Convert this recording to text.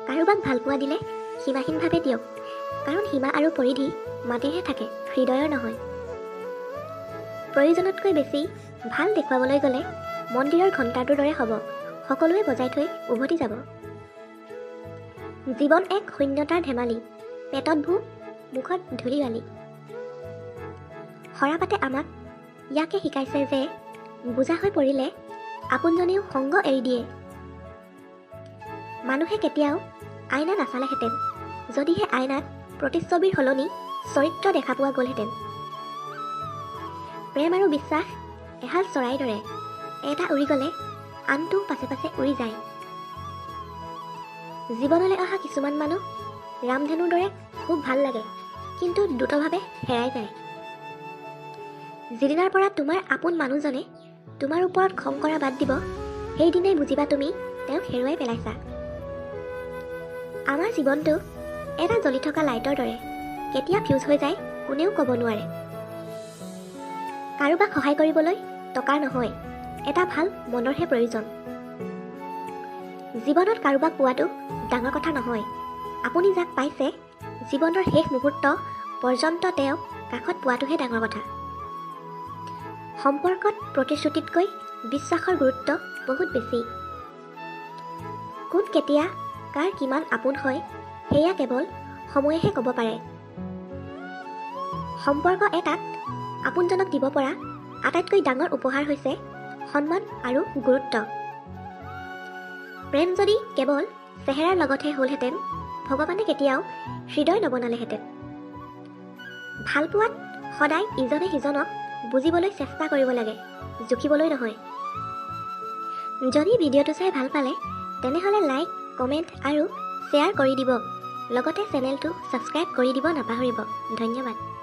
কাৰোবাক ভালপোৱা দিলে সীমাহীনভাৱে দিয়ক, কাৰণ সীমা আৰু পৰিধি মাটিৰহে থাকে, হৃদয়ৰ নহয়। প্ৰয়োজনতকৈ বেছি ভাল দেখুৱাবলৈ গ'লে মন্দিৰৰ ঘণ্টাটোৰ দৰে হ'ব, সকলোৱে বজাই থৈ উভতি যাব। জীৱন এক শূন্যতাৰ ধেমালি, পেটত ভোক, মুখত ধূলি বালি। সৰাপাতে আমাক ইয়াকে শিকাইছে যে বোজা হৈ পৰিলে আপোনজনেও সংগ এৰি দিয়ে। মানুহে কেতিয়াও আইনা নাচালেহেঁতেন, যদিহে আইনাত প্ৰতিচ্ছবিৰ সলনি চৰিত্ৰ দেখা পোৱা গ'লহেঁতেন। প্ৰেম আৰু বিশ্বাস এহাল চৰাইৰ দৰে, এটা উৰি গ'লে আনটো পাছে পাছে উৰি যায়। জীৱনলৈ অহা কিছুমান মানুহ ৰামধেনুৰ দৰে খুব ভাল লাগে, কিন্তু দ্ৰুতভাৱে হেৰাই যায়। যিদিনাৰ পৰা তোমাৰ আপোন মানুহজনে তোমাৰ ওপৰত খং কৰা বাদ দিব, সেইদিনাই বুজিবা তুমি তেওঁক হেৰুৱাই পেলাইছা। আমাৰ জীৱনটো এটা জ্বলি থকা লাইটৰ দৰে, কেতিয়া ফিউজ হৈ যায় কোনেও ক'ব নোৱাৰে। কাৰোবাক সহায় কৰিবলৈ টকাৰ নহয়, এটা ভাল মনৰহে প্ৰয়োজন। জীৱনত কাৰোবাক পোৱাটো ডাঙৰ কথা নহয়, আপুনি যাক পাইছে জীৱনৰ শেষ মুহূৰ্ত পৰ্যন্ত তেওঁক কাষত পোৱাটোহে ডাঙৰ কথা। সম্পৰ্কত প্ৰতিশ্ৰুতিতকৈ বিশ্বাসৰ গুৰুত্ব বহুত বেছি। কোন কেতিয়া কাৰ কিমান আপোন হয় সেয়া কেৱল সময়েহে ক'ব পাৰে। সম্পৰ্ক এটাত আপোনজনক দিব পৰা আটাইতকৈ ডাঙৰ উপহাৰ হৈছে সন্মান আৰু গুৰুত্ব। প্ৰেম যদি কেৱল চেহেৰাৰ লগতহে হ'লহেঁতেন, ভগৱানে কেতিয়াও হৃদয় নবনালেহেঁতেন। ভালপোৱাত সদায় ইজনে সিজনক বুজিবলৈ চেষ্টা কৰিব লাগে, জুখিবলৈ নহয়। যদি ভিডিঅ'টো চাই ভাল পালে তেনেহ'লে লাইক, কমেণ্ট আৰু শ্বেয়াৰ কৰি দিব। লগতে চেনেলটো ছাবস্ক্ৰাইব কৰি দিব নাপাহৰিব। ধন্যবাদ।